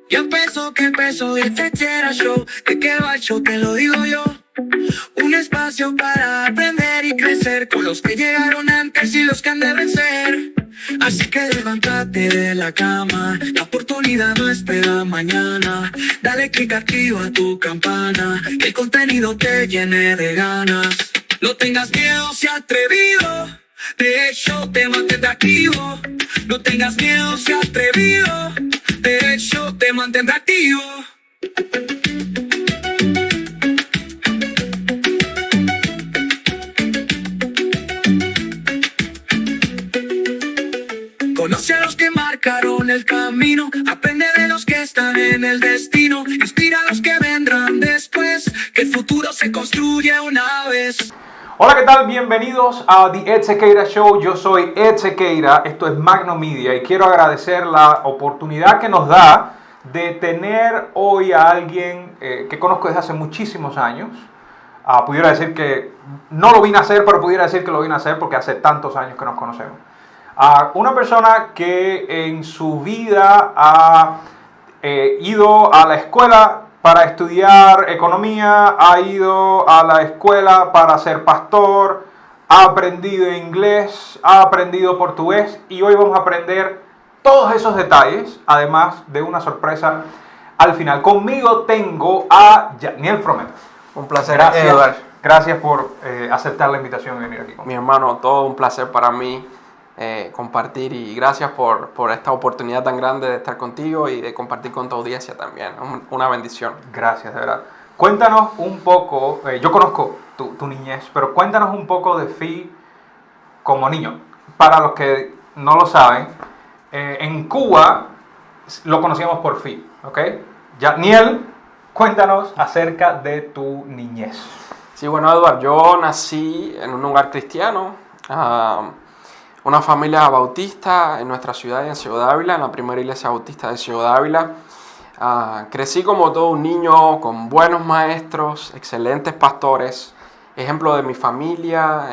Ya empezó, que empezó y este era show. ¿De qué va el show? Te lo digo yo. Un espacio para aprender y crecer con los que llegaron antes y los que han de vencer. Así que levántate de la cama, la oportunidad no espera mañana. Dale click activa a tu campana, que el contenido te llene de ganas. No tengas miedo, sea atrevido, de hecho te mantendrá activo. No tengas miedo, sea atrevido, de hecho te mantendrá activo. Conoce a los que marcaron el camino, aprende de los que están en el destino, inspira a los que vendrán después, que el futuro se construye una vez. Hola, ¿qué tal? Bienvenidos a The Ed Sequeira Show. Yo soy Ed Sequeira, esto es Magno Media y quiero agradecer la oportunidad que nos da de tener hoy a alguien que conozco desde hace muchísimos años. Pudiera decir que no lo vine a hacer, pero pudiera decir que lo vine a hacer porque hace tantos años que nos conocemos. Una persona que en su vida ha ido a la escuela para estudiar economía, ha ido a la escuela para ser pastor, ha aprendido inglés, ha aprendido portugués y hoy vamos a aprender todos esos detalles, además de una sorpresa al final. Conmigo tengo a Yaniel Fromet. Un placer, Gracias, Eduardo. gracias por aceptar la invitación y venir aquí conmigo. Mi hermano, todo un placer para mí compartir y gracias por esta oportunidad tan grande de estar contigo y de compartir con tu audiencia también. Una bendición. Gracias, de verdad. Cuéntanos un poco, yo conozco tu niñez, pero cuéntanos un poco de Fi como niño. Para los que no lo saben, en Cuba lo conocíamos por Fi, ¿ok? Yaniel, cuéntanos acerca de tu niñez. Sí, bueno, Eduardo, yo nací en un hogar cristiano, una familia bautista en nuestra ciudad, en Ciudad Ávila, en la primera iglesia bautista de Ciudad Ávila. Crecí como todo un niño con buenos maestros, excelentes pastores, ejemplo de mi familia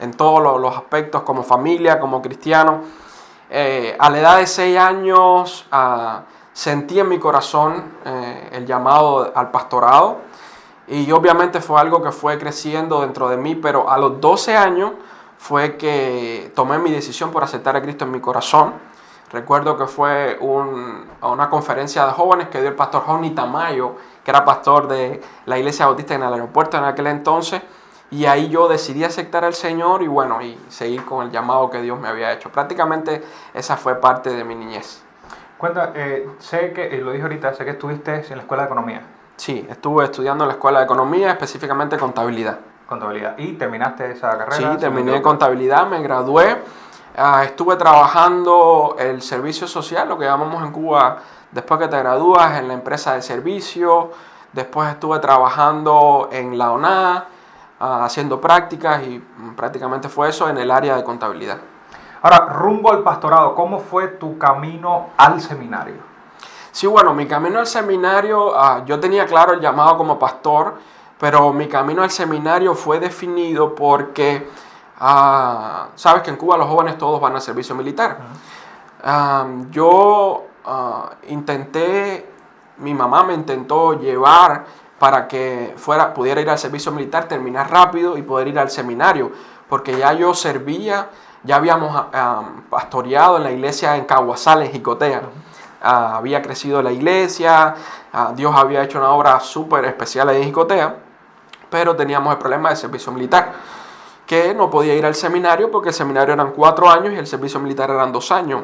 en todos los aspectos, como familia, como cristiano. A la edad de 6 años sentí en mi corazón el llamado al pastorado y obviamente fue algo que fue creciendo dentro de mí, pero a los 12 años fue que tomé mi decisión por aceptar a Cristo en mi corazón. Recuerdo que fue a una conferencia de jóvenes que dio el pastor Johnny Tamayo, que era pastor de la iglesia bautista en el aeropuerto en aquel entonces, y ahí yo decidí aceptar al Señor y bueno, y seguir con el llamado que Dios me había hecho. Prácticamente esa fue parte de mi niñez. Cuenta, sé que, lo dije ahorita, sé que estuviste en la escuela de economía. Sí, estuve estudiando en la escuela de economía, específicamente contabilidad. Contabilidad. ¿Y terminaste esa carrera? Sí, terminé contabilidad, me gradué. Estuve trabajando el servicio social, lo que llamamos en Cuba, después que te gradúas, en la empresa de servicio. Después estuve trabajando en la ONA, haciendo prácticas y prácticamente fue eso en el área de contabilidad. Ahora, rumbo al pastorado, ¿cómo fue tu camino al seminario? Sí, bueno, mi camino al seminario, yo tenía claro el llamado como pastor, pero mi camino al seminario fue definido porque, sabes que en Cuba los jóvenes todos van al servicio militar. Yo mi mamá me intentó llevar para que pudiera ir al servicio militar, terminar rápido y poder ir al seminario, porque ya yo servía, ya habíamos pastoreado en la iglesia en Caguasal, en Jicotea. Había crecido la iglesia, Dios había hecho una obra súper especial ahí en Jicotea, pero teníamos el problema del servicio militar, que no podía ir al seminario porque el seminario eran 4 años y el servicio militar eran 2 años.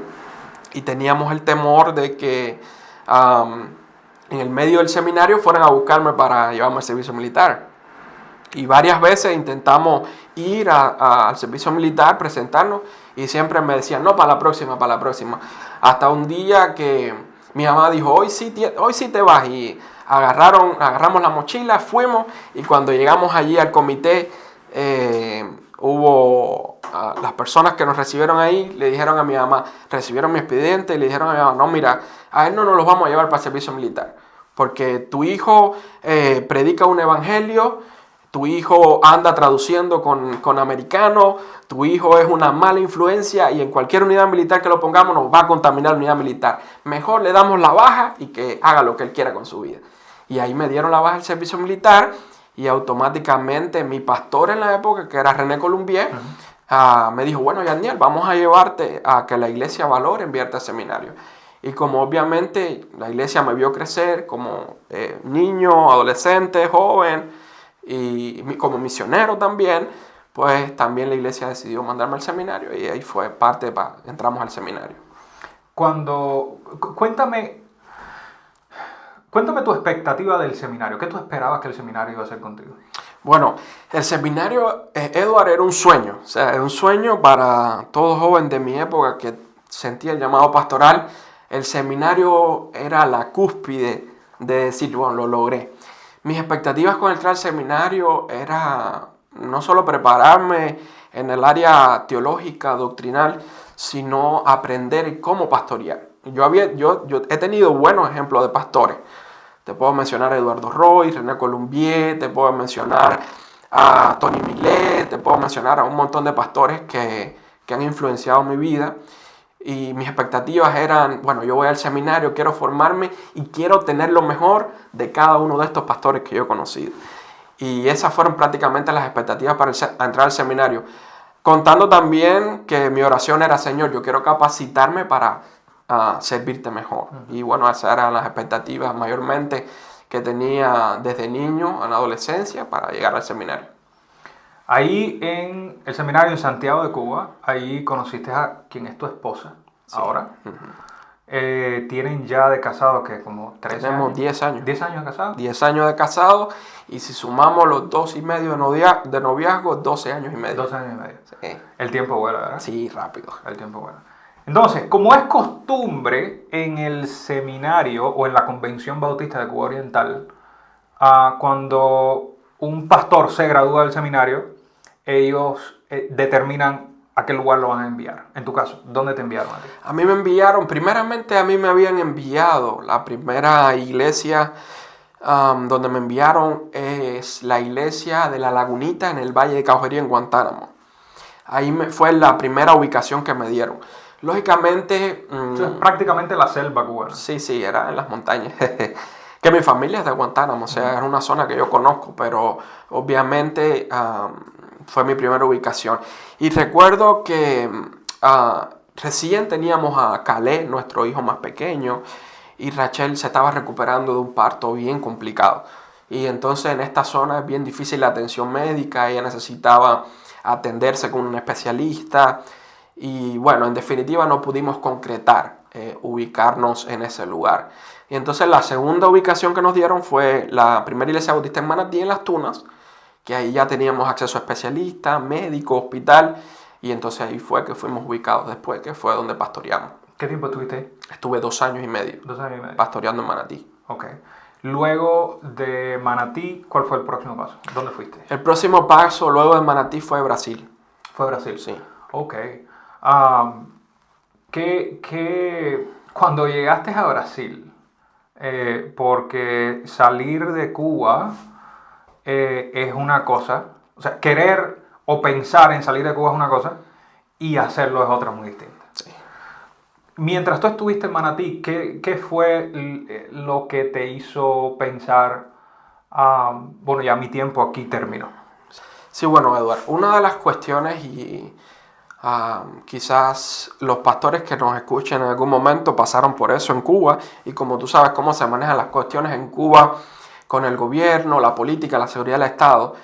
Y teníamos el temor de que en el medio del seminario fueran a buscarme para llevarme al servicio militar. Y varias veces intentamos ir al servicio militar, presentarnos, y siempre me decían, no, para la próxima, para la próxima. Hasta un día que mi mamá dijo, hoy sí te vas, y agarramos la mochila, fuimos, y cuando llegamos allí al comité, hubo las personas que nos recibieron ahí, le dijeron a mi mamá, recibieron mi expediente, y le dijeron a mi mamá, no, mira, a él no nos los vamos a llevar para el servicio militar, porque tu hijo predica un evangelio, tu hijo anda traduciendo con americano, tu hijo es una mala influencia y en cualquier unidad militar que lo pongamos nos va a contaminar la unidad militar. Mejor le damos la baja y que haga lo que él quiera con su vida. Y ahí me dieron la baja del servicio militar y automáticamente mi pastor en la época, que era René Columbier, me dijo, bueno, Yaniel, vamos a llevarte a que la iglesia valore enviarte al seminario. Y como obviamente la iglesia me vio crecer como niño, adolescente, joven y como misionero también, pues también la iglesia decidió mandarme al seminario y ahí fue parte, entramos al seminario. Cuéntame tu expectativa del seminario. ¿Qué tú esperabas que el seminario iba a hacer contigo? Bueno, el seminario, Edward, era un sueño. O sea, era un sueño para todo joven de mi época que sentía el llamado pastoral. El seminario era la cúspide de decir, bueno, lo logré. Mis expectativas con entrar al seminario era no solo prepararme en el área teológica, doctrinal, sino aprender cómo pastorear. Yo he tenido buenos ejemplos de pastores. Te puedo mencionar a Eduardo Roy, René Columbier, te puedo mencionar a Tony Millet, te puedo mencionar a un montón de pastores que han influenciado mi vida. Y mis expectativas eran, bueno, yo voy al seminario, quiero formarme y quiero tener lo mejor de cada uno de estos pastores que yo he conocido. Y esas fueron prácticamente las expectativas para entrar al seminario. Contando también que mi oración era, Señor, yo quiero capacitarme para servirte mejor. Y bueno, esas eran las expectativas mayormente que tenía desde niño a la adolescencia para llegar al seminario. Ahí en el seminario en Santiago de Cuba, ahí conociste a quien es tu esposa, sí. Ahora. Tienen ya de casado que como 13 Tenemos años. 10 años. 10 años de casado. 10 años de casado y si sumamos los 2 y medio de noviazgo, 12 años y medio. 12 años y medio. Sí. El tiempo vuela, ¿verdad? Sí, rápido. El tiempo vuela. Entonces, como es costumbre en el seminario o en la Convención Bautista de Cuba Oriental, cuando un pastor se gradúa del seminario, ellos determinan a qué lugar lo van a enviar. En tu caso, ¿dónde te enviaron a ti? A mí me enviaron, primeramente a mí me habían enviado, la primera iglesia donde me enviaron es la iglesia de La Lagunita en el Valle de Caujería en Guantánamo. Ahí fue la primera ubicación que me dieron. Lógicamente... Eso es prácticamente la selva cubana. Sí, era en las montañas. Que mi familia es de Guantánamo, o sea, es una zona que yo conozco, pero obviamente fue mi primera ubicación. Y recuerdo que recién teníamos a Calais, nuestro hijo más pequeño, y Rachel se estaba recuperando de un parto bien complicado. Y entonces en esta zona es bien difícil la atención médica, ella necesitaba atenderse con un especialista. Y bueno, en definitiva no pudimos concretar ubicarnos en ese lugar. Y entonces la segunda ubicación que nos dieron fue la primera iglesia bautista en Manatí, en Las Tunas, que ahí ya teníamos acceso a especialistas, médicos, hospital, y entonces ahí fue que fuimos ubicados después, que fue donde pastoreamos. ¿Qué tiempo estuviste ahí? Estuve 2 años y medio. 2 años y medio. Pastoreando en Manatí. Ok. Luego de Manatí, ¿cuál fue el próximo paso? ¿Dónde fuiste? El próximo paso luego de Manatí fue Brasil. ¿Fue Brasil? Sí. Ok. Cuando llegaste a Brasil, porque salir de Cuba es una cosa, o sea, querer o pensar en salir de Cuba es una cosa y hacerlo es otra muy distinta. Sí. Mientras tú estuviste en Manatí, ¿qué fue lo que te hizo pensar, bueno, ya mi tiempo aquí terminó? Sí, bueno, Eduardo, una de las cuestiones y quizás los pastores que nos escuchen en algún momento pasaron por eso en Cuba y como tú sabes cómo se manejan las cuestiones en Cuba con el gobierno, la política, la seguridad del Estado,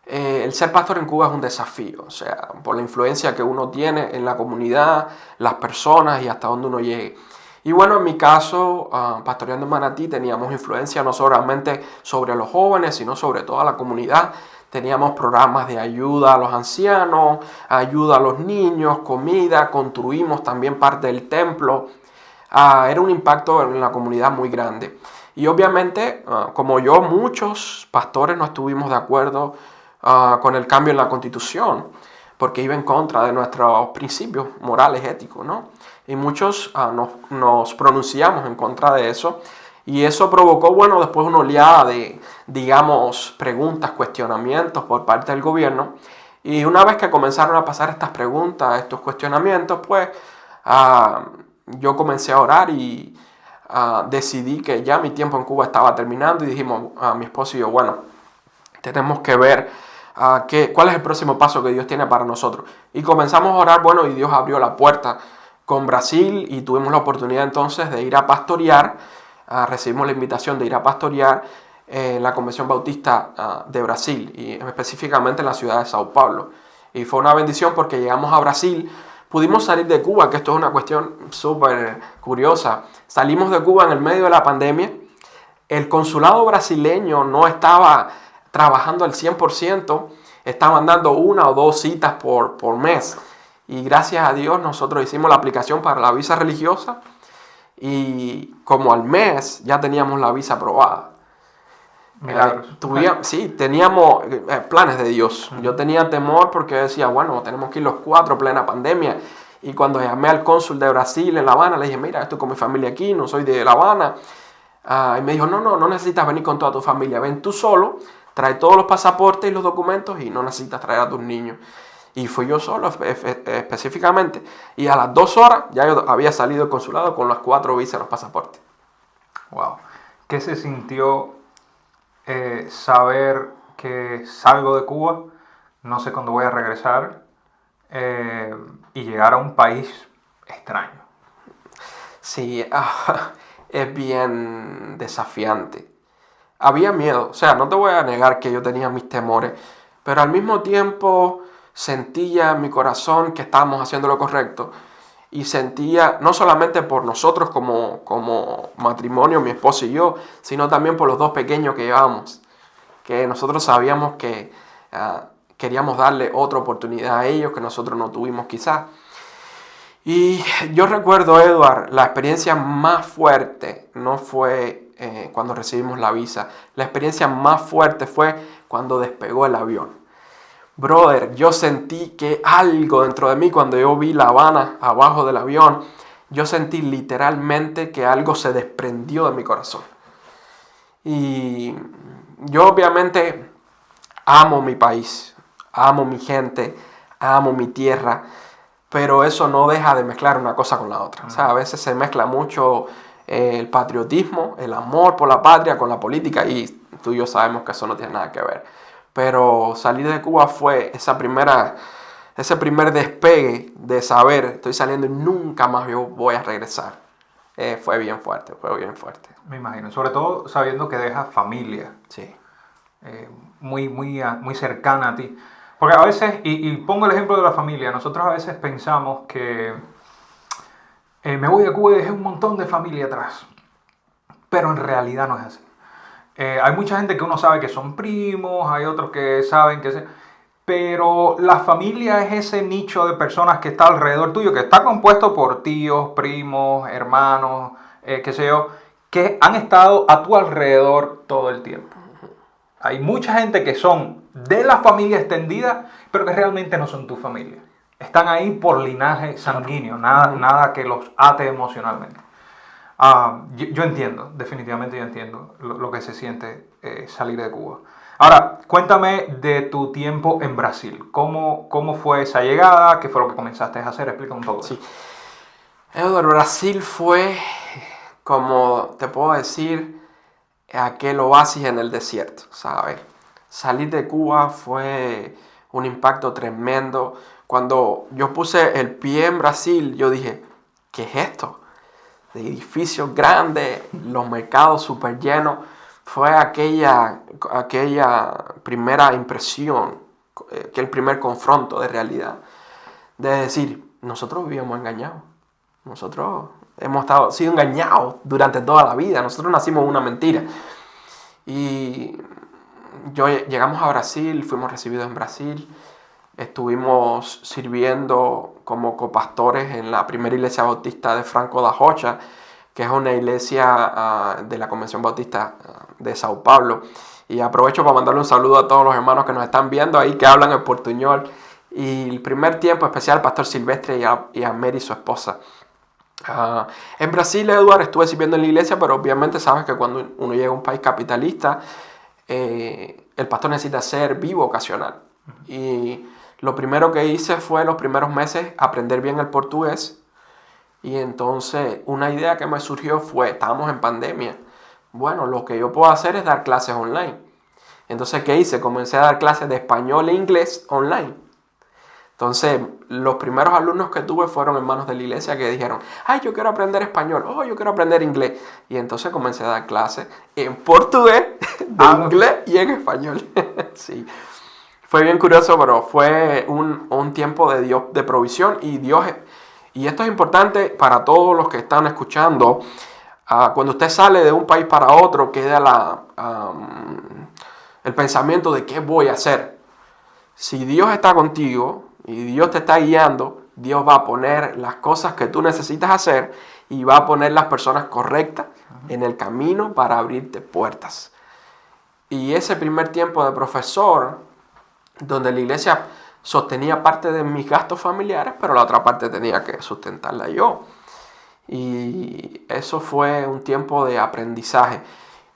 el ser pastor en Cuba es un desafío, o sea, por la influencia que uno tiene en la comunidad, las personas y hasta dónde uno llegue. Y bueno, en mi caso, pastoreando en Manatí, teníamos influencia no solamente sobre los jóvenes, sino sobre toda la comunidad. Teníamos programas de ayuda a los ancianos, ayuda a los niños, comida, construimos también parte del templo. Era un impacto en la comunidad muy grande. Y obviamente, como yo, muchos pastores no estuvimos de acuerdo con el cambio en la Constitución, porque iba en contra de nuestros principios morales, éticos, ¿no? Y muchos nos pronunciamos en contra de eso. Y eso provocó, bueno, después una oleada de, digamos, preguntas, cuestionamientos por parte del gobierno. Y una vez que comenzaron a pasar estas preguntas, estos cuestionamientos, pues yo comencé a orar y decidí que ya mi tiempo en Cuba estaba terminando y dijimos a mi esposo y yo, bueno, tenemos que ver cuál es el próximo paso que Dios tiene para nosotros. Y comenzamos a orar, bueno, y Dios abrió la puerta con Brasil y tuvimos la oportunidad entonces de ir a pastorear. Recibimos la invitación de ir a pastorear en la Convención Bautista de Brasil y específicamente en la ciudad de Sao Paulo. Y fue una bendición porque llegamos a Brasil, pudimos salir de Cuba, que esto es una cuestión súper curiosa. Salimos de Cuba en el medio de la pandemia. El consulado brasileño no estaba trabajando al 100%, estaban dando 1 o 2 citas por mes. Y gracias a Dios nosotros hicimos la aplicación para la visa religiosa y como al mes ya teníamos la visa aprobada. Sí, teníamos planes de Dios. Yo tenía temor porque decía, bueno, tenemos que ir los 4 plena pandemia. Y cuando llamé al cónsul de Brasil en La Habana, le dije, mira, estoy con mi familia aquí, no soy de La Habana. Y me dijo, no necesitas venir con toda tu familia, ven tú solo, trae todos los pasaportes y los documentos y no necesitas traer a tus niños. Y fui yo solo específicamente. Y a las 2 horas ya yo había salido del consulado con las 4 visas y los pasaportes. Wow. ¿Qué se sintió saber que salgo de Cuba, no sé cuándo voy a regresar y llegar a un país extraño? Sí, es bien desafiante. Había miedo, o sea, no te voy a negar que yo tenía mis temores, pero al mismo tiempo sentía en mi corazón que estábamos haciendo lo correcto y sentía, no solamente por nosotros como matrimonio, mi esposo y yo, sino también por los 2 pequeños que llevábamos, que nosotros sabíamos que queríamos darle otra oportunidad a ellos que nosotros no tuvimos quizás. Y yo recuerdo, Edward, la experiencia más fuerte no fue cuando recibimos la visa, la experiencia más fuerte fue cuando despegó el avión. Brother, yo sentí que algo dentro de mí, cuando yo vi La Habana abajo del avión, yo sentí literalmente que algo se desprendió de mi corazón. Y yo obviamente amo mi país, amo mi gente, amo mi tierra, pero eso no deja de mezclar una cosa con la otra. O sea, a veces se mezcla mucho el patriotismo, el amor por la patria con la política y tú y yo sabemos que eso no tiene nada que ver. Pero salir de Cuba fue ese primer despegue de saber, estoy saliendo y nunca más yo voy a regresar. Fue bien fuerte. Me imagino, sobre todo sabiendo que dejas familia. Sí. Muy cercana a ti. Porque a veces, y pongo el ejemplo de la familia, nosotros a veces pensamos que me voy de Cuba y dejé un montón de familia atrás. Pero en realidad no es así. Hay mucha gente que uno sabe que son primos, hay otros que saben que... Pero la familia es ese nicho de personas que está alrededor tuyo, que está compuesto por tíos, primos, hermanos, qué sé yo, que han estado a tu alrededor todo el tiempo. Hay mucha gente que son de la familia extendida, pero que realmente no son tu familia. Están ahí por linaje sanguíneo, nada que los ate emocionalmente. Yo entiendo, definitivamente yo entiendo lo que se siente salir de Cuba. Ahora, cuéntame de tu tiempo en Brasil. ¿Cómo fue esa llegada? ¿Qué fue lo que comenzaste a hacer? Explícame un poco. Sí. Eduardo, Brasil fue, como te puedo decir, aquel oasis en el desierto, ¿sabes? Salir de Cuba fue un impacto tremendo. Cuando yo puse el pie en Brasil, yo dije, ¿qué es esto? De edificios grandes, los mercados súper llenos. Fue aquella primera impresión, aquel primer confronto de realidad. De decir, nosotros vivíamos engañados. Nosotros hemos sido engañados durante toda la vida. Nosotros nacimos en una mentira. Y llegamos a Brasil, fuimos recibidos en Brasil. Estuvimos sirviendo como copastores en la primera iglesia bautista de Franco da Rocha, que es una iglesia de la Convención Bautista de Sao Paulo. Y aprovecho para mandarle un saludo a todos los hermanos que nos están viendo ahí, que hablan el portuñol. Y el primer tiempo especial al pastor Silvestre y a Mary, su esposa. En Brasil, Eduardo, estuve sirviendo en la iglesia, pero obviamente sabes que cuando uno llega a un país capitalista, el pastor necesita ser bivocacional. Y lo primero que hice fue los primeros meses aprender bien el portugués. Y entonces una idea que me surgió fue, estábamos en pandemia, bueno, lo que yo puedo hacer es dar clases online. Entonces, ¿qué hice? Comencé a dar clases de español e inglés online. Entonces, los primeros alumnos que tuve fueron hermanos de la iglesia que dijeron, ay, yo quiero aprender español, oh, yo quiero aprender inglés. Y entonces comencé a dar clases en portugués, de inglés y en español. Sí. Fue bien curioso, pero fue un tiempo de Dios, de provisión, y esto es importante para todos los que están escuchando. Cuando usted sale de un país para otro, queda el pensamiento de qué voy a hacer. Si Dios está contigo y Dios te está guiando, Dios va a poner las cosas que tú necesitas hacer y va a poner las personas correctas en el camino para abrirte puertas. Y ese primer tiempo de profesor, donde la iglesia sostenía parte de mis gastos familiares, pero la otra parte tenía que sustentarla yo. Y eso fue un tiempo de aprendizaje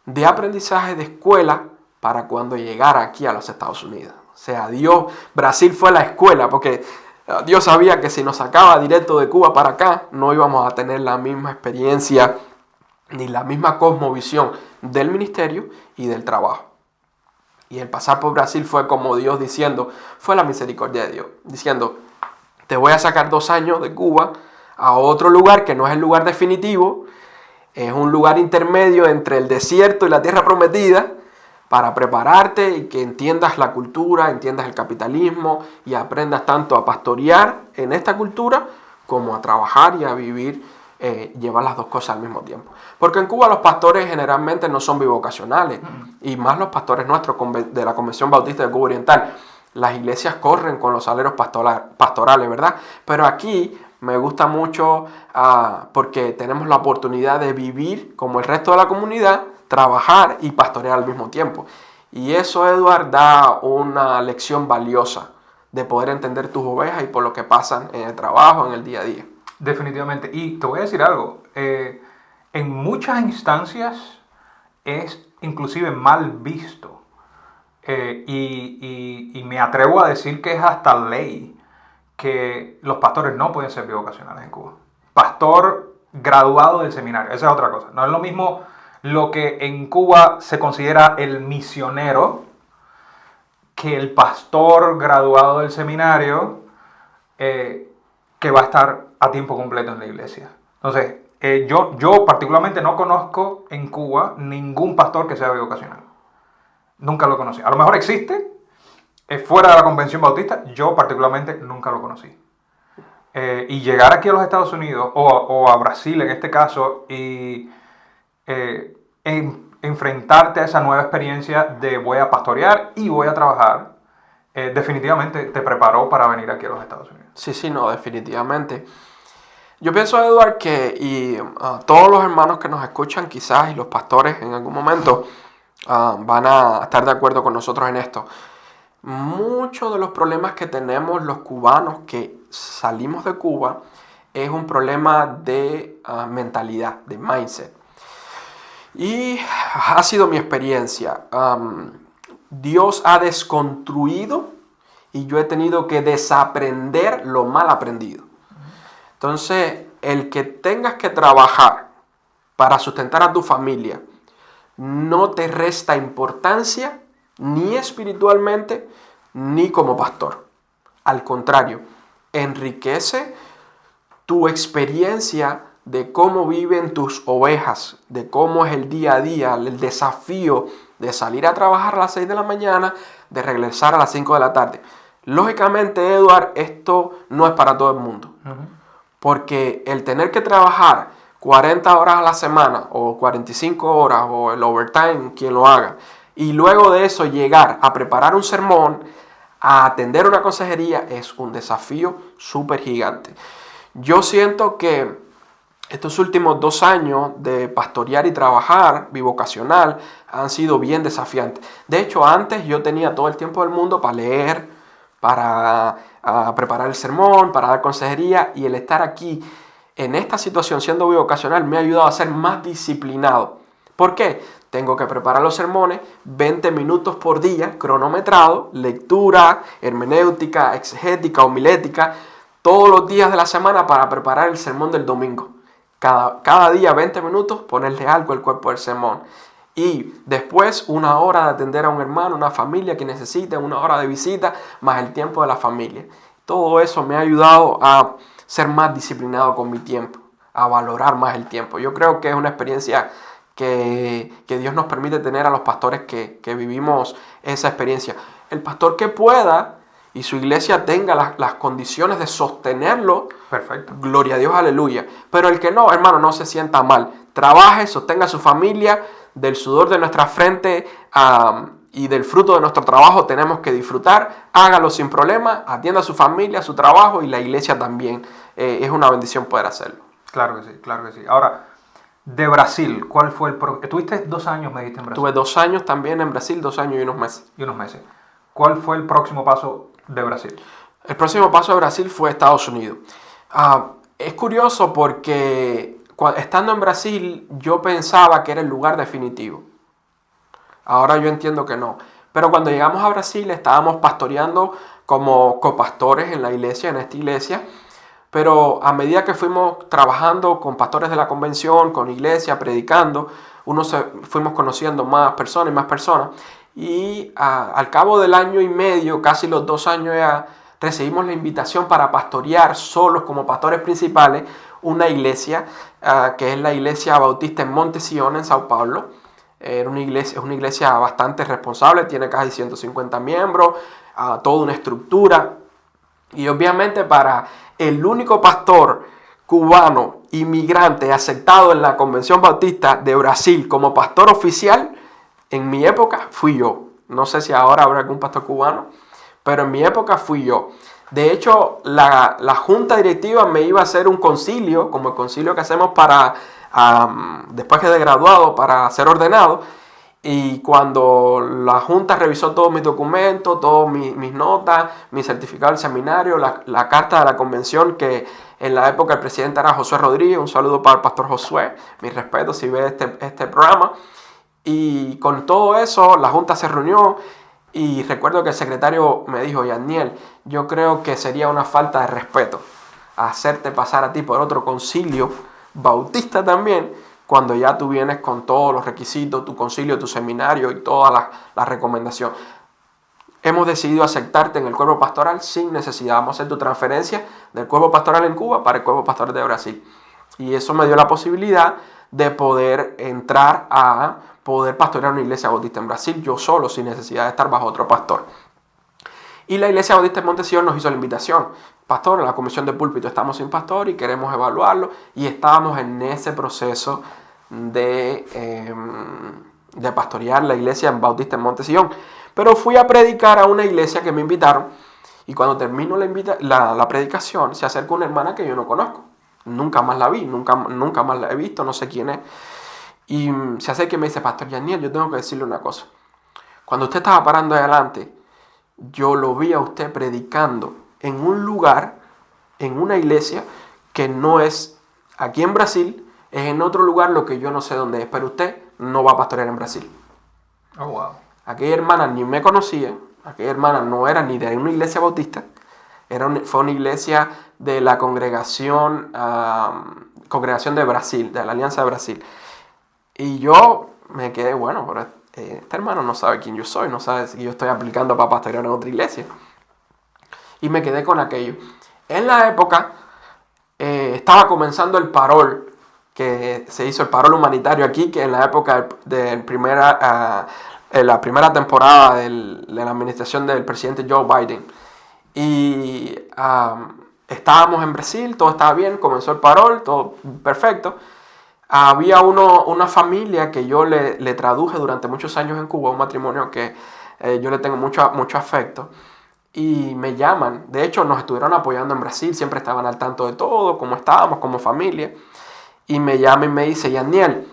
de escuela para cuando llegara aquí a los Estados Unidos. O sea, Brasil fue la escuela, porque Dios sabía que si nos sacaba directo de Cuba para acá, no íbamos a tener la misma experiencia ni la misma cosmovisión del ministerio y del trabajo. Y el pasar por Brasil fue como Dios diciendo, fue la misericordia de Dios, diciendo, te voy a sacar 2 años de Cuba a otro lugar que no es el lugar definitivo, es un lugar intermedio entre el desierto y la tierra prometida, para prepararte y que entiendas la cultura, entiendas el capitalismo y aprendas tanto a pastorear en esta cultura como a trabajar y a vivir, llevar las dos cosas al mismo tiempo. Porque en Cuba los pastores generalmente no son bivocacionales, y más los pastores nuestros de la Convención Bautista de Cuba Oriental. Las iglesias corren con los salarios pastorales, ¿verdad? Pero aquí me gusta mucho porque tenemos la oportunidad de vivir como el resto de la comunidad, trabajar y pastorear al mismo tiempo. Y eso, Eduard, da una lección valiosa de poder entender tus ovejas y por lo que pasan en el trabajo, en el día a día. Definitivamente. Y te voy a decir algo. En muchas instancias es inclusive mal visto. Y me atrevo a decir que es hasta ley que los pastores no pueden ser bivocacionales en Cuba. Pastor graduado del seminario, esa es otra cosa. No es lo mismo lo que en Cuba se considera el misionero que el pastor graduado del seminario que va a estar a tiempo completo en la iglesia. Entonces, yo particularmente no conozco en Cuba ningún pastor que sea bivocacional. Nunca lo conocí. A lo mejor existe, fuera de la Convención Bautista, yo particularmente nunca lo conocí. Y llegar aquí a los Estados Unidos, o a Brasil en este caso, y enfrentarte a esa nueva experiencia de voy a pastorear y voy a trabajar, definitivamente te preparó para venir aquí a los Estados Unidos. Sí, no, definitivamente. Yo pienso, Eduard, que todos los hermanos que nos escuchan quizás y los pastores en algún momento van a estar de acuerdo con nosotros en esto. Muchos de los problemas que tenemos los cubanos que salimos de Cuba es un problema de mentalidad, de mindset. Y ha sido mi experiencia. Dios ha desconstruido y yo he tenido que desaprender lo mal aprendido. Entonces, el que tengas que trabajar para sustentar a tu familia no te resta importancia ni espiritualmente ni como pastor. Al contrario, enriquece tu experiencia de cómo viven tus ovejas, de cómo es el día a día, el desafío de salir a trabajar a las 6 de la mañana, de regresar a las 5 de la tarde. Lógicamente, Eduard, esto no es para todo el mundo. Porque el tener que trabajar 40 horas a la semana o 45 horas o el overtime, quien lo haga, y luego de eso llegar a preparar un sermón, a atender una consejería, es un desafío súper gigante. Yo siento que estos últimos 2 años de pastorear y trabajar bivocacional han sido bien desafiantes. De hecho, antes yo tenía todo el tiempo del mundo para leer, para preparar el sermón, para dar consejería, y el estar aquí en esta situación, siendo bivocacional, me ha ayudado a ser más disciplinado. ¿Por qué? Tengo que preparar los sermones 20 minutos por día, cronometrado, lectura, hermenéutica, exegética, homilética, todos los días de la semana para preparar el sermón del domingo. Cada día 20 minutos, ponerle algo al cuerpo del sermón. Y después 1 hora de atender a un hermano, una familia que necesite, 1 hora de visita, más el tiempo de la familia. Todo eso me ha ayudado a ser más disciplinado con mi tiempo, a valorar más el tiempo. Yo creo que es una experiencia que Dios nos permite tener a los pastores que vivimos esa experiencia. El pastor que pueda y su iglesia tenga las condiciones de sostenerlo, Perfecto. gloria a Dios, aleluya. Pero el que no, hermano, no se sienta mal. Trabaje, sostenga a su familia, del sudor de nuestra frente y del fruto de nuestro trabajo tenemos que disfrutar. Hágalo sin problema, atienda a su familia, a su trabajo y la iglesia también. Es una bendición poder hacerlo. Claro que sí, claro que sí. Ahora, de Brasil, ¿cuál fue tuviste 2 años, me dijiste, en Brasil? Tuve 2 años también en Brasil, 2 años y unos meses. Y unos meses. ¿Cuál fue el próximo paso de Brasil? El próximo paso de Brasil fue Estados Unidos. Es curioso porque estando en Brasil yo pensaba que era el lugar definitivo. Ahora yo entiendo que no. Pero cuando llegamos a Brasil estábamos pastoreando como copastores en la iglesia, en esta iglesia. Pero a medida que fuimos trabajando con pastores de la convención, con iglesia, predicando, fuimos conociendo más personas. Y al cabo del año y medio, casi los 2 años ya, recibimos la invitación para pastorear solos como pastores principales una iglesia, que es la Iglesia Bautista en Monte Sion, en Sao Paulo. Es una iglesia bastante responsable, tiene casi 150 miembros, toda una estructura. Y obviamente para el único pastor cubano inmigrante aceptado en la Convención Bautista de Brasil como pastor oficial, en mi época fui yo. No sé si ahora habrá algún pastor cubano, pero en mi época fui yo. De hecho, la junta directiva me iba a hacer un concilio, como el concilio que hacemos para después que de graduado, para ser ordenado. Y cuando la junta revisó todos mis documentos, todas mis notas, mi certificado del seminario, la carta de la convención, que en la época el presidente era Josué Rodríguez, un saludo para el pastor Josué, mi respeto si ve este programa. Y con todo eso, la junta se reunió y recuerdo que el secretario me dijo: Yaniel, yo creo que sería una falta de respeto hacerte pasar a ti por otro concilio bautista también, cuando ya tú vienes con todos los requisitos, tu concilio, tu seminario y toda la recomendación. Hemos decidido aceptarte en el cuerpo pastoral sin necesidad. Vamos a hacer tu transferencia del cuerpo pastoral en Cuba para el cuerpo pastoral de Brasil. Y eso me dio la posibilidad de poder entrar a poder pastorear una iglesia bautista en Brasil, yo solo, sin necesidad de estar bajo otro pastor. Y la iglesia bautista en Monte Sion nos hizo la invitación: pastor, en la comisión de púlpito estamos sin pastor y queremos evaluarlo. Y estábamos en ese proceso de pastorear la iglesia bautista en Monte Sion. Pero fui a predicar a una iglesia que me invitaron, y cuando termino la predicación, se acerca una hermana que yo no conozco. Nunca más la vi, nunca más la he visto, no sé quién es. Y se acerca y me dice: pastor Yaniel, yo tengo que decirle una cosa. Cuando usted estaba parando adelante, yo lo vi a usted predicando en un lugar, en una iglesia que no es aquí en Brasil, es en otro lugar, lo que yo no sé dónde es, pero usted no va a pastorear en Brasil. Oh, wow. Aquella hermana ni me conocía, aquella hermana no era ni de una iglesia bautista, fue una iglesia de la congregación de Brasil, de la Alianza de Brasil. Y yo me quedé, bueno, pero este hermano no sabe quién yo soy, no sabe si yo estoy aplicando para pastorear en otra iglesia. Y me quedé con aquello. En la época estaba comenzando el parol, que se hizo el parol humanitario aquí, que en la época de la primera temporada de la administración del presidente Joe Biden. Y estábamos en Brasil, todo estaba bien, comenzó el parol, todo perfecto. Había una familia que yo le traduje durante muchos años en Cuba, un matrimonio que yo le tengo mucho afecto. Y me llaman, de hecho nos estuvieron apoyando en Brasil, siempre estaban al tanto de todo, cómo estábamos como familia. Y me llama y me dice: Yaniel,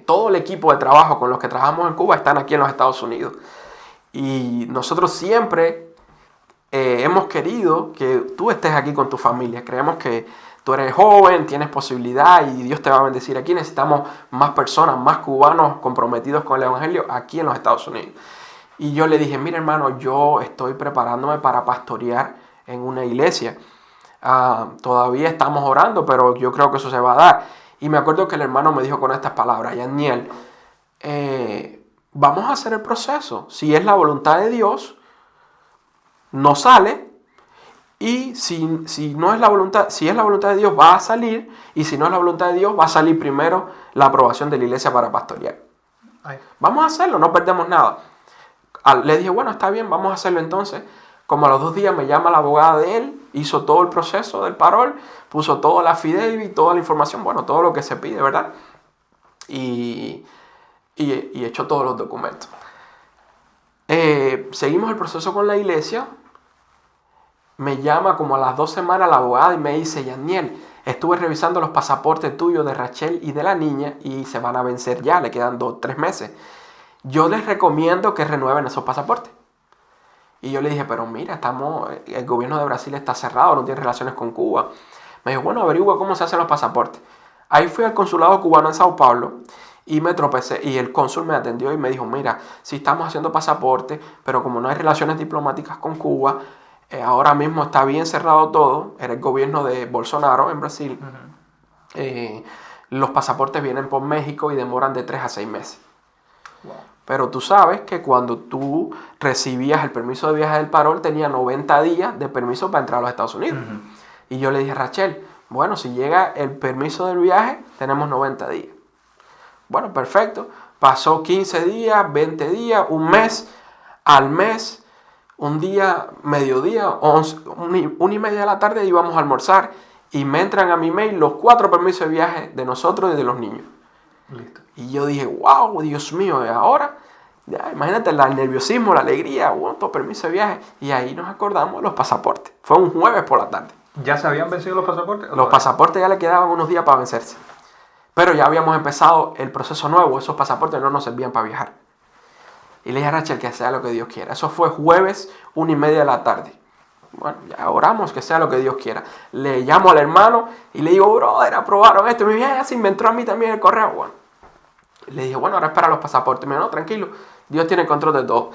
todo el equipo de trabajo con los que trabajamos en Cuba están aquí en los Estados Unidos. Y nosotros siempre hemos querido que tú estés aquí con tu familia. Creemos que tú eres joven, tienes posibilidad y Dios te va a bendecir aquí. Necesitamos más personas, más cubanos comprometidos con el Evangelio aquí en los Estados Unidos. Y yo le dije, mira hermano, yo estoy preparándome para pastorear en una iglesia. Todavía estamos orando, pero yo creo que eso se va a dar. Y me acuerdo que el hermano me dijo con estas palabras, Yaniel, vamos a hacer el proceso. Si es la voluntad de Dios, no sale. Y si no es la voluntad, si es la voluntad de Dios, va a salir. Y si no es la voluntad de Dios, va a salir primero la aprobación de la iglesia para pastorear. Vamos a hacerlo, no perdemos nada. Le dije, bueno, está bien, vamos a hacerlo entonces. Como a los 2 días me llama la abogada de él, hizo todo el proceso del parol, puso toda la affidavit, toda la información, bueno, todo lo que se pide, ¿verdad? Y echó todos los documentos. Seguimos el proceso con la iglesia. Me llama como a las 2 semanas la abogada y me dice, Yaniel, estuve revisando los pasaportes tuyos de Rachel y de la niña y se van a vencer ya, le quedan 3 meses. Yo les recomiendo que renueven esos pasaportes. Y yo le dije, pero mira, el gobierno de Brasil está cerrado, no tiene relaciones con Cuba. Me dijo, bueno, averigua cómo se hacen los pasaportes. Ahí fui al consulado cubano en Sao Paulo y me tropecé. Y el cónsul me atendió y me dijo, mira, sí estamos haciendo pasaportes, pero como no hay relaciones diplomáticas con Cuba, ahora mismo está bien cerrado todo. Era el gobierno de Bolsonaro en Brasil. Los pasaportes vienen por México y demoran de 3 a 6 meses. Wow. Pero tú sabes que cuando tú recibías el permiso de viaje del parol, tenía 90 días de permiso para entrar a los Estados Unidos. Y yo le dije a Rachel, bueno, si llega el permiso del viaje, tenemos 90 días. Bueno, perfecto. Pasó 15 días, 20 días, un mes. Al mes, un día, mediodía, 1:30 de la tarde íbamos a almorzar. Y me entran a mi mail los 4 permisos de viaje de nosotros y de los niños. Listo. Y yo dije, wow, Dios mío, ahora, ya, imagínate el nerviosismo, la alegría, todo permiso de viaje. Y ahí nos acordamos los pasaportes. Fue un jueves por la tarde. ¿Ya se habían vencido los pasaportes? Los pasaportes ya le quedaban unos días para vencerse. Pero ya habíamos empezado el proceso nuevo, esos pasaportes no nos servían para viajar. Y le dije a Rachel que sea lo que Dios quiera. Eso fue jueves, 1:30 de la tarde. Bueno, ya oramos que sea lo que Dios quiera. Le llamo al hermano y le digo, brother, aprobaron esto. Y me dice, ya se inventó a mí también el correo. Bueno, le dije, bueno, ahora espera los pasaportes. Me dijo, no, tranquilo, Dios tiene control de todo.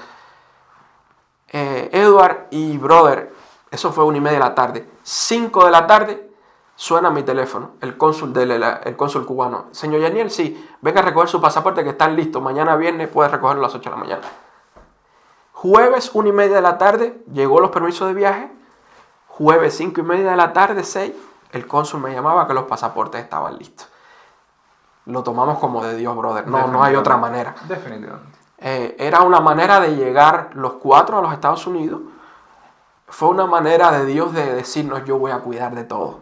Edward y brother, eso fue 1:30 de la tarde. 5 de la tarde suena mi teléfono, el cónsul cubano. Señor Yaniel, sí, venga a recoger su pasaporte que están listos. Mañana viernes puede recogerlo a las 8 de la mañana. Jueves 1:30 de la tarde llegó los permisos de viaje. Jueves 5:30 de la tarde, 6, el cónsul me llamaba que los pasaportes estaban listos. Lo tomamos como de Dios, brother. No hay otra manera. Definitivamente. Era una manera de llegar los 4 a los Estados Unidos. Fue una manera de Dios de decirnos, yo voy a cuidar de todo.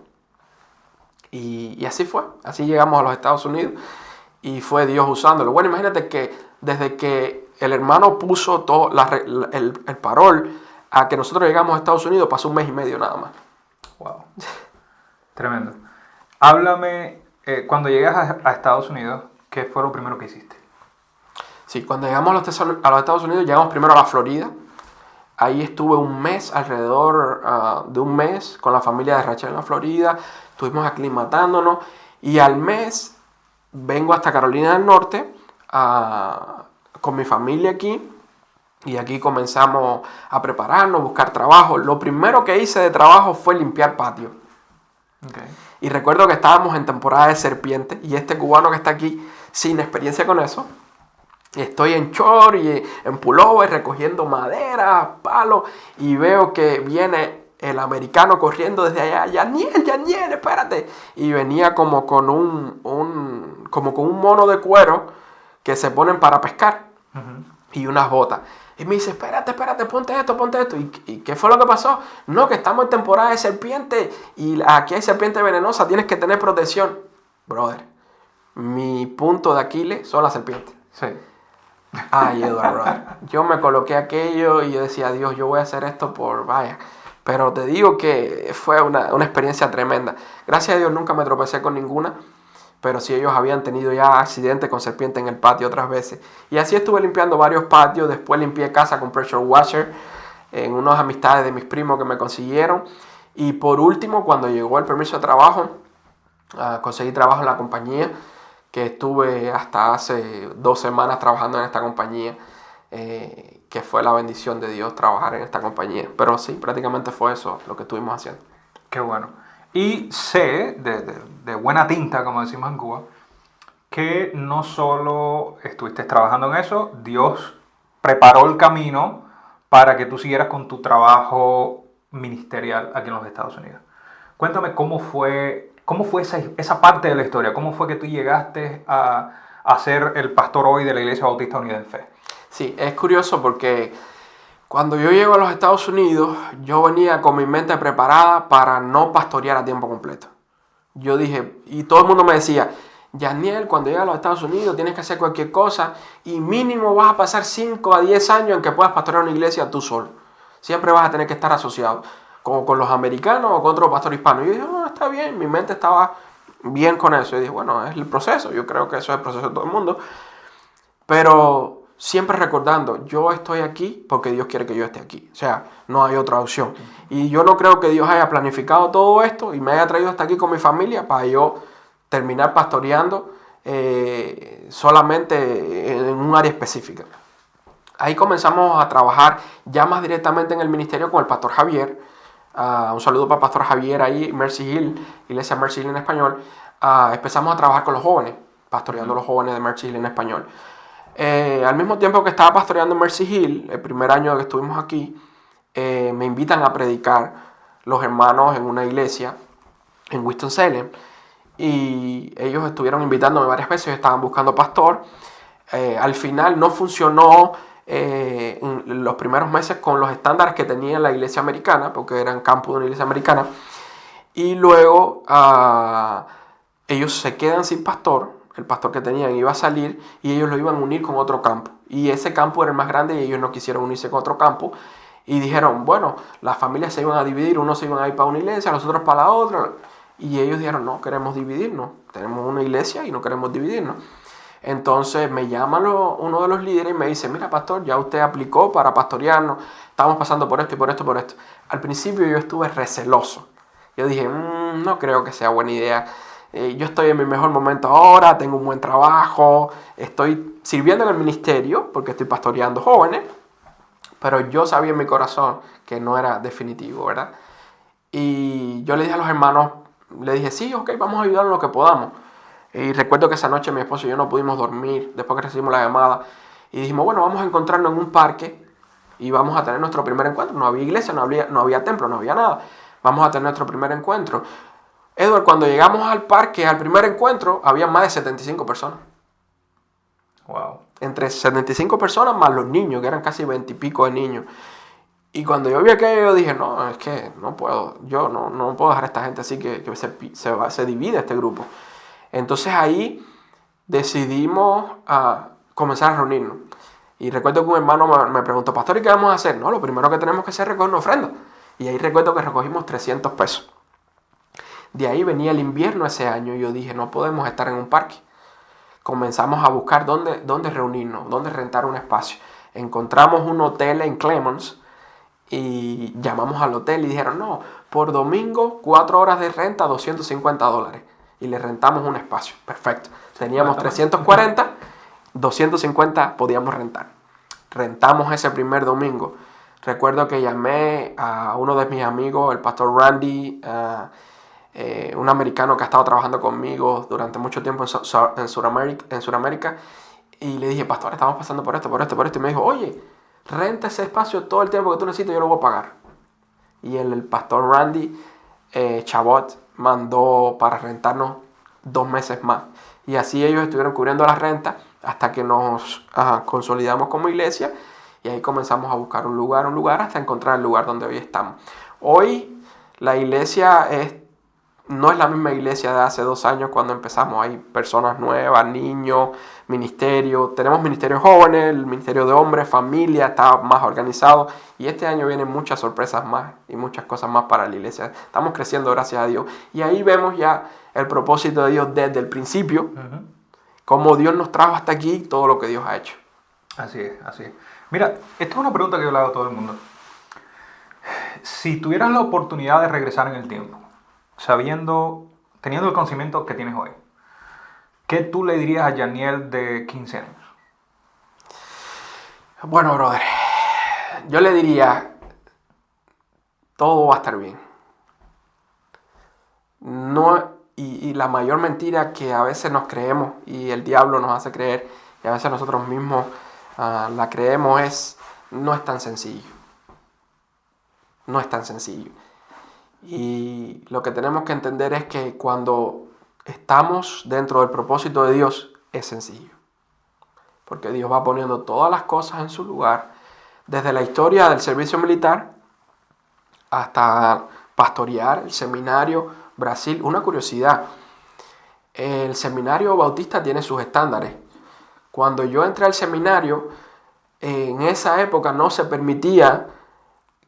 Y así fue. Así llegamos a los Estados Unidos y fue Dios usándolo. Bueno, imagínate que desde que el hermano puso todo el parol a que nosotros llegamos a Estados Unidos pasó 1 mes y medio nada más. Wow. Tremendo. Háblame, cuando llegas a Estados Unidos, ¿qué fue lo primero que hiciste? Sí, cuando llegamos a los Estados Unidos, llegamos primero a la Florida. Ahí estuve un mes, alrededor de un mes, con la familia de Rachel en la Florida. Estuvimos aclimatándonos. Y al mes vengo hasta Carolina del Norte con mi familia aquí. Y aquí comenzamos a prepararnos, buscar trabajo. Lo primero que hice de trabajo fue limpiar patio. Okay. Y recuerdo que estábamos en temporada de serpientes. Y este cubano que está aquí, sin experiencia con eso, estoy en short y en pullover recogiendo madera, palos, y veo que viene el americano corriendo desde allá. Yaniel, espérate. Y venía como con un mono de cuero que se ponen para pescar. Y unas botas. Y me dice, espérate, ponte esto. ¿Y qué fue lo que pasó? No, que estamos en temporada de serpiente y aquí hay serpiente venenosa, tienes que tener protección. Brother, mi punto de Aquiles son las serpientes. Sí. Ay, Eduardo, brother. Yo me coloqué aquello y yo decía, Dios, yo voy a hacer esto vaya. Pero te digo que fue una experiencia tremenda. Gracias a Dios nunca me tropecé con ninguna. Pero sí, ellos habían tenido ya accidentes con serpiente en el patio otras veces. Y así estuve limpiando varios patios. Después limpié casa con pressure washer. en unas amistades de mis primos que me consiguieron. Y por último, cuando llegó el permiso de trabajo, conseguí trabajo en la compañía, que estuve hasta hace 2 semanas trabajando en esta compañía, que fue la bendición de Dios trabajar en esta compañía. Pero sí, prácticamente fue eso lo que estuvimos haciendo. Qué bueno. Y sé, de buena tinta, como decimos en Cuba, que no solo estuviste trabajando en eso, Dios preparó el camino para que tú siguieras con tu trabajo ministerial aquí en los Estados Unidos. Cuéntame cómo fue esa parte de la historia, cómo fue que tú llegaste a ser el pastor hoy de la Iglesia Bautista Unida en Fe. Sí, es curioso porque cuando yo llego a los Estados Unidos, yo venía con mi mente preparada para no pastorear a tiempo completo. Yo dije, y todo el mundo me decía, Yaniel, cuando llegas a los Estados Unidos tienes que hacer cualquier cosa y mínimo vas a pasar 5 a 10 años en que puedas pastorear una iglesia tú solo. Siempre vas a tener que estar asociado con los americanos o con otro pastor hispano. Y yo dije, no, está bien, mi mente estaba bien con eso. Y dije, bueno, es el proceso, yo creo que eso es el proceso de todo el mundo. Pero siempre recordando, yo estoy aquí porque Dios quiere que yo esté aquí. O sea, no hay otra opción. Y yo no creo que Dios haya planificado todo esto y me haya traído hasta aquí con mi familia para yo terminar pastoreando solamente en un área específica. Ahí comenzamos a trabajar ya más directamente en el ministerio con el pastor Javier. Un saludo para el pastor Javier ahí, Mercy Hill, Iglesia Mercy Hill en español. Empezamos a trabajar con los jóvenes, pastoreando a los jóvenes de Mercy Hill en español. Al mismo tiempo que estaba pastoreando en Mercy Hill, el primer año que estuvimos aquí, me invitan a predicar los hermanos en una iglesia en Winston-Salem. Y ellos estuvieron invitándome varias veces, estaban buscando pastor. Al final no funcionó en los primeros meses con los estándares que tenía la iglesia americana, porque eran campus de una iglesia americana. Y luego ellos se quedan sin pastor. El pastor que tenían iba a salir y ellos lo iban a unir con otro campo. Y ese campo era el más grande y ellos no quisieron unirse con otro campo. Y dijeron, bueno, las familias se iban a dividir, unos se iban a ir para una iglesia, los otros para la otra. Y ellos dijeron, no queremos dividirnos, tenemos una iglesia y no queremos dividirnos. Entonces me llama uno de los líderes y me dice, mira pastor, ya usted aplicó para pastorearnos, estamos pasando por esto y por esto y por esto. Al principio yo estuve receloso. Yo dije, no creo que sea buena idea. Yo estoy en mi mejor momento ahora, tengo un buen trabajo, estoy sirviendo en el ministerio porque estoy pastoreando jóvenes, pero yo sabía en mi corazón que no era definitivo, ¿verdad? Y yo le dije a los hermanos, le dije, sí, ok, vamos a ayudar en lo que podamos. Y recuerdo que esa noche mi esposo y yo no pudimos dormir después que recibimos la llamada. Y dijimos, bueno, vamos a encontrarnos en un parque y vamos a tener nuestro primer encuentro. No había iglesia, no había templo, no había nada. Vamos a tener nuestro primer encuentro. Edward, cuando llegamos al parque, al primer encuentro, había más de 75 personas. Wow. Entre 75 personas más los niños, que eran casi 20 y pico de niños. Y cuando yo vi aquello, yo dije, no, es que no puedo, yo no puedo dejar a esta gente así que se divide este grupo. Entonces ahí decidimos comenzar a reunirnos. Y recuerdo que un hermano me preguntó, pastor, ¿y qué vamos a hacer? No, lo primero que tenemos que hacer es recoger una ofrenda. Y ahí recuerdo que recogimos 300 pesos. De ahí venía el invierno ese año y yo dije, no podemos estar en un parque. Comenzamos a buscar dónde reunirnos, dónde rentar un espacio. Encontramos un hotel en Clemons y llamamos al hotel y dijeron, no, por domingo 4 horas de renta, $250. Y le rentamos un espacio. Perfecto. Teníamos 340, 250 podíamos rentar. Rentamos ese primer domingo. Recuerdo que llamé a uno de mis amigos, el pastor Randy, un americano que ha estado trabajando conmigo durante mucho tiempo en Sudamérica, y le dije, pastor, estamos pasando por esto. Y me dijo, oye, renta ese espacio todo el tiempo que tú necesites, yo lo voy a pagar. Y el pastor Randy Chabot mandó para rentarnos 2 meses más. Y así ellos estuvieron cubriendo la renta hasta que nos consolidamos como iglesia. Y ahí comenzamos a buscar un lugar hasta encontrar el lugar donde hoy estamos. Hoy la iglesia no es la misma iglesia de hace 2 años cuando empezamos. Hay personas nuevas, niños, ministerio. Tenemos ministerios jóvenes, el ministerio de hombres, familia, está más organizado. Y este año vienen muchas sorpresas más y muchas cosas más para la iglesia. Estamos creciendo, gracias a Dios. Y ahí vemos ya el propósito de Dios desde el principio. Cómo Dios nos trajo hasta aquí, todo lo que Dios ha hecho. Así es, así es. Mira, esta es una pregunta que yo le hago a todo el mundo. Si tuvieras la oportunidad de regresar en el tiempo, teniendo el conocimiento que tienes hoy, ¿qué tú le dirías a Yaniel de 15 años? Bueno, brother, yo le diría, todo va a estar bien. No, y la mayor mentira que a veces nos creemos y el diablo nos hace creer y a veces nosotros mismos la creemos no es tan sencillo. No es tan sencillo. Y lo que tenemos que entender es que cuando estamos dentro del propósito de Dios es sencillo. Porque Dios va poniendo todas las cosas en su lugar, desde la historia del servicio militar hasta pastorear, el seminario, Brasil. Una curiosidad, el seminario bautista tiene sus estándares. Cuando yo entré al seminario, en esa época no se permitía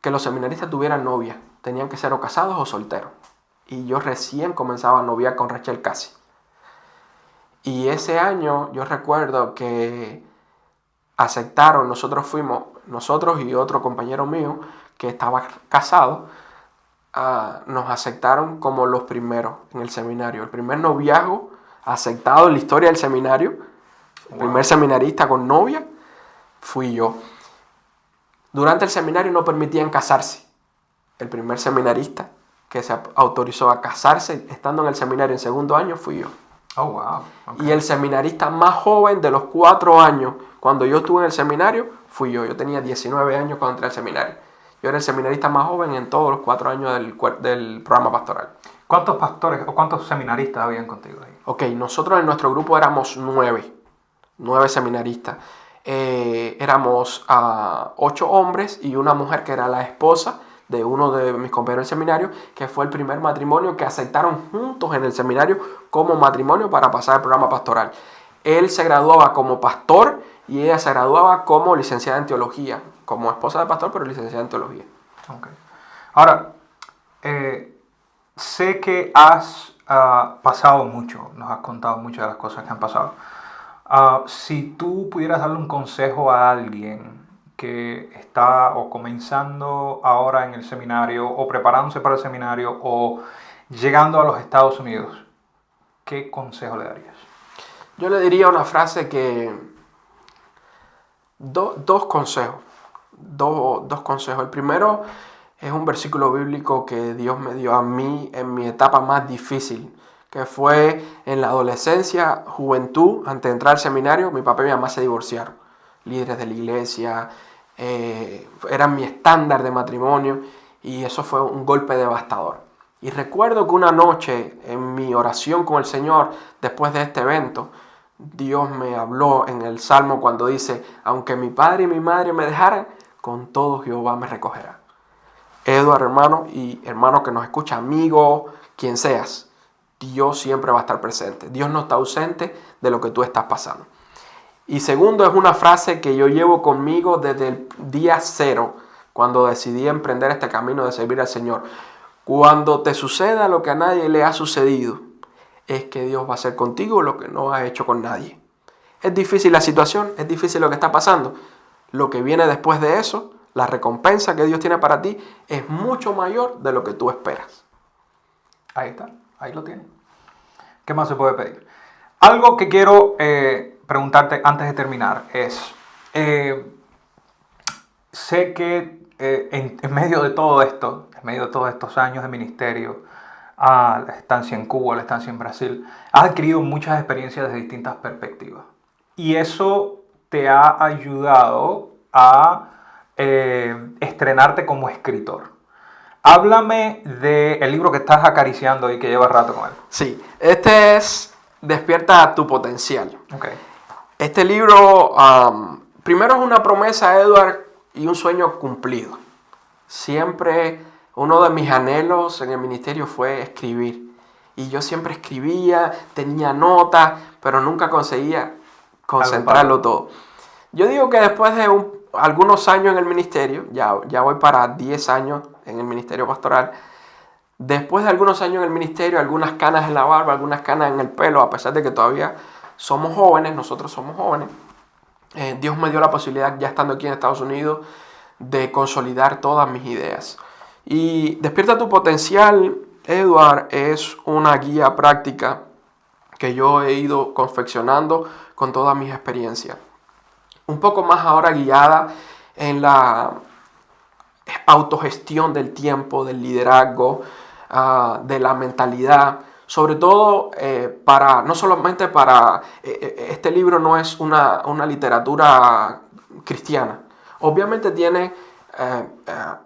que los seminaristas tuvieran novia. Tenían que ser o casados o solteros. Y yo recién comenzaba a noviar con Rachel Casi. Y ese año yo recuerdo que aceptaron, nosotros y otro compañero mío que estaba casado, nos aceptaron como los primeros en el seminario. El primer noviazgo aceptado en la historia del seminario, el primer seminarista con novia, fui yo. Durante el seminario no permitían casarse. El primer seminarista que se autorizó a casarse estando en el seminario en segundo año fui yo. Oh, wow. Okay. Y el seminarista más joven de los 4 años, cuando yo estuve en el seminario, fui yo. Yo tenía 19 años cuando entré al seminario. Yo era el seminarista más joven en todos los 4 años del programa pastoral. ¿Cuántos pastores o cuántos seminaristas habían contigo ahí? Ok, nosotros en nuestro grupo éramos 9 seminaristas. Éramos 8 hombres y una mujer que era la esposa de uno de mis compañeros del seminario, que fue el primer matrimonio que aceptaron juntos en el seminario como matrimonio para pasar el programa pastoral. Él se graduaba como pastor y ella se graduaba como licenciada en teología, como esposa de pastor, pero licenciada en teología. Okay. Ahora, sé que has pasado mucho, nos has contado muchas de las cosas que han pasado. Si tú pudieras darle un consejo a alguien que está o comenzando ahora en el seminario o preparándose para el seminario o llegando a los Estados Unidos, ¿qué consejo le darías? Yo le diría una frase que... Dos consejos. Dos consejos. El primero es un versículo bíblico que Dios me dio a mí en mi etapa más difícil, que fue en la adolescencia, juventud, antes de entrar al seminario. Mi papá y mi mamá se divorciaron, líderes de la iglesia, eran mi estándar de matrimonio, y eso fue un golpe devastador. Y recuerdo que una noche en mi oración con el Señor, después de este evento, Dios me habló en el Salmo cuando dice: aunque mi padre y mi madre me dejaran, con todo Jehová me recogerá. Edward, hermano, y hermano que nos escucha, amigo, quien seas, Dios siempre va a estar presente. Dios no está ausente de lo que tú estás pasando. Y segundo, es una frase que yo llevo conmigo desde el día 0, cuando decidí emprender este camino de servir al Señor. Cuando te suceda lo que a nadie le ha sucedido, es que Dios va a hacer contigo lo que no ha hecho con nadie. Es difícil la situación, es difícil lo que está pasando. Lo que viene después de eso, la recompensa que Dios tiene para ti, es mucho mayor de lo que tú esperas. Ahí está, ahí lo tienes. ¿Qué más se puede pedir? Algo que quiero preguntarte antes de terminar es, sé que en medio de todo esto, en medio de todos estos años de ministerio, la estancia en Cuba, la estancia en Brasil, has adquirido muchas experiencias desde distintas perspectivas. Y eso te ha ayudado a estrenarte como escritor. Háblame del libro que estás acariciando y que llevas rato con él. Sí, este es Despierta tu potencial. Okay. Este libro, primero es una promesa, Edward, y un sueño cumplido. Siempre uno de mis anhelos en el ministerio fue escribir. Y yo siempre escribía, tenía notas, pero nunca conseguía concentrarlo todo. Yo digo que después de algunos años en el ministerio, ya voy para 10 años en el ministerio pastoral, después de algunos años en el ministerio, algunas canas en la barba, algunas canas en el pelo, a pesar de que todavía somos jóvenes, nosotros somos jóvenes, Dios me dio la posibilidad, ya estando aquí en Estados Unidos, de consolidar todas mis ideas. Y Despierta tu Potencial, Edward, es una guía práctica que yo he ido confeccionando con todas mis experiencias. Un poco más ahora guiada en la autogestión del tiempo, del liderazgo, de la mentalidad. Sobre todo no solamente para... este libro no es una literatura cristiana. Obviamente tiene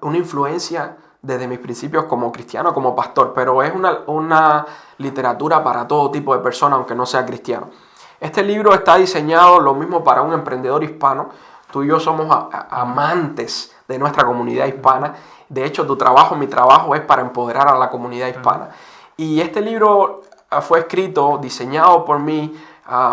una influencia desde mis principios como cristiano, como pastor, pero es una literatura para todo tipo de personas, aunque no sea cristiano. Este libro está diseñado lo mismo para un emprendedor hispano. Tú y yo somos amantes de nuestra comunidad hispana. De hecho, mi trabajo es para empoderar a la comunidad hispana. Y este libro fue escrito, diseñado por mí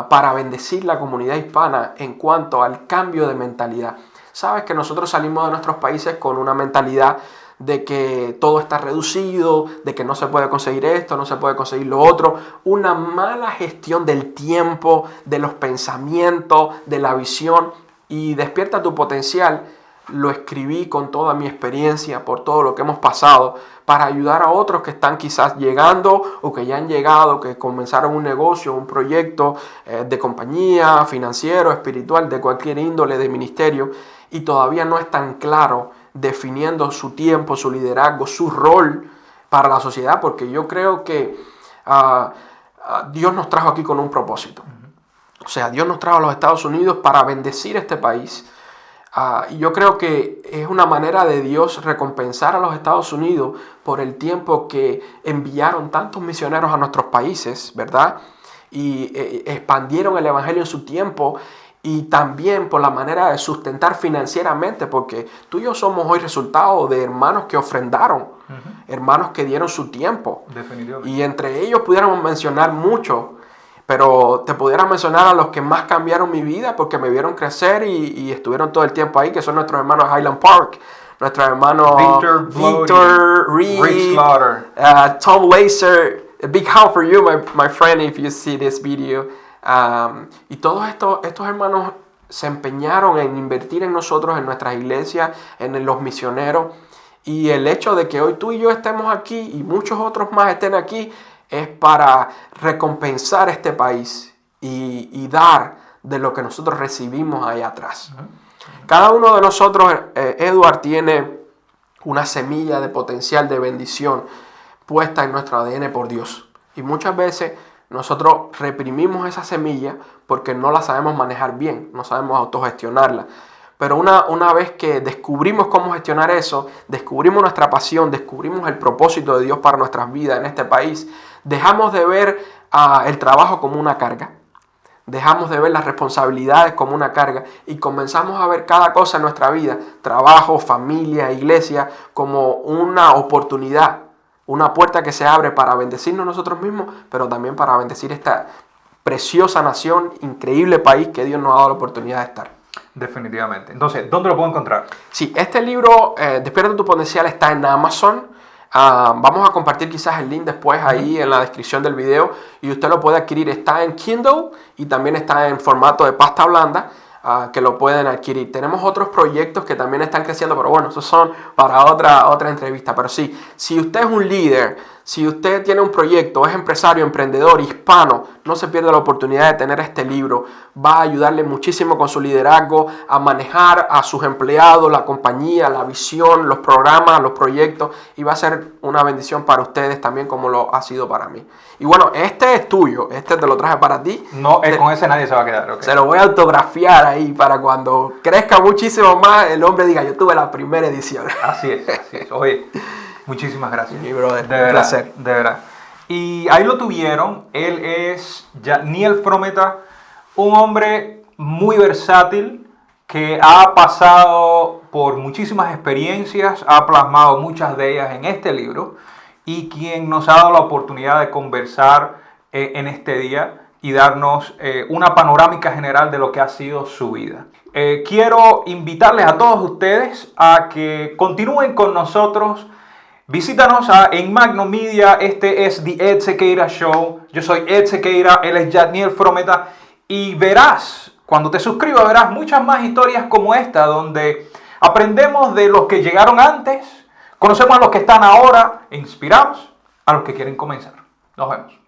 para bendecir la comunidad hispana en cuanto al cambio de mentalidad. Sabes que nosotros salimos de nuestros países con una mentalidad de que todo está reducido, de que no se puede conseguir esto, no se puede conseguir lo otro. Una mala gestión del tiempo, de los pensamientos, de la visión. Y Despierta tu Potencial lo escribí con toda mi experiencia, por todo lo que hemos pasado, para ayudar a otros que están quizás llegando o que ya han llegado, que comenzaron un negocio, un proyecto de compañía, financiero, espiritual, de cualquier índole, de ministerio, y todavía no es tan claro definiendo su tiempo, su liderazgo, su rol para la sociedad, porque yo creo que Dios nos trajo aquí con un propósito. O sea, Dios nos trajo a los Estados Unidos para bendecir este país. Y yo creo que es una manera de Dios recompensar a los Estados Unidos por el tiempo que enviaron tantos misioneros a nuestros países, ¿verdad? Y expandieron el evangelio en su tiempo, y también por la manera de sustentar financieramente, porque tú y yo somos hoy resultado de hermanos que ofrendaron, hermanos que dieron su tiempo. Definitivamente. Y entre ellos pudiéramos mencionar mucho. Pero te pudiera mencionar a los que más cambiaron mi vida porque me vieron crecer y estuvieron todo el tiempo ahí, que son nuestros hermanos Highland Park, nuestros hermanos Victor, Reed, Rick Slaughter, Tom Laser. A big help for you, my friend, if you see this video. Y todos estos hermanos se empeñaron en invertir en nosotros, en nuestras iglesias, en los misioneros. Y el hecho de que hoy tú y yo estemos aquí y muchos otros más estén aquí es para recompensar este país y dar de lo que nosotros recibimos ahí atrás. Cada uno de nosotros, Edward, tiene una semilla de potencial de bendición puesta en nuestro ADN por Dios. Y muchas veces nosotros reprimimos esa semilla porque no la sabemos manejar bien, no sabemos autogestionarla. Pero una vez que descubrimos cómo gestionar eso, descubrimos nuestra pasión, descubrimos el propósito de Dios para nuestras vidas en este país, dejamos de ver el trabajo como una carga, dejamos de ver las responsabilidades como una carga y comenzamos a ver cada cosa en nuestra vida, trabajo, familia, iglesia, como una oportunidad, una puerta que se abre para bendecirnos nosotros mismos, pero también para bendecir esta preciosa nación, increíble país que Dios nos ha dado la oportunidad de estar. Definitivamente. Entonces, ¿dónde lo puedo encontrar? Sí, este libro, Despierta tu Potencial, está en Amazon. Vamos a compartir quizás el link después ahí en la descripción del video y usted lo puede adquirir. Está en Kindle y también está en formato de pasta blanda, que lo pueden adquirir. Tenemos otros proyectos que también están creciendo, pero bueno, esos son para otra entrevista. Pero sí, si usted es un líder, si usted tiene un proyecto, es empresario, emprendedor, hispano, no se pierda la oportunidad de tener este libro. Va a ayudarle muchísimo con su liderazgo, a manejar a sus empleados, la compañía, la visión, los programas, los proyectos, y va a ser una bendición para ustedes también como lo ha sido para mí. Y bueno, este es tuyo, este te lo traje para ti. No, con ese nadie se va a quedar. Okay. Se lo voy a autografiar ahí para cuando crezca muchísimo más, el hombre diga, yo tuve la primera edición. Así es, así es. Oye, muchísimas gracias. Mi brother, de verdad, un placer. De verdad. Y ahí lo tuvieron. Él es Yatniel Frometa, un hombre muy versátil que ha pasado por muchísimas experiencias, ha plasmado muchas de ellas en este libro y quien nos ha dado la oportunidad de conversar en este día y darnos una panorámica general de lo que ha sido su vida. Quiero invitarles a todos ustedes a que continúen con nosotros. Visítanos en Magno Media. Este es The Ed Sequeira Show. Yo soy Ed Sequeira, él es Yatniel Frometa. Y verás, cuando te suscribas, verás muchas más historias como esta, donde aprendemos de los que llegaron antes, Conocemos a los que están ahora e inspiramos a los que quieren comenzar. Nos vemos.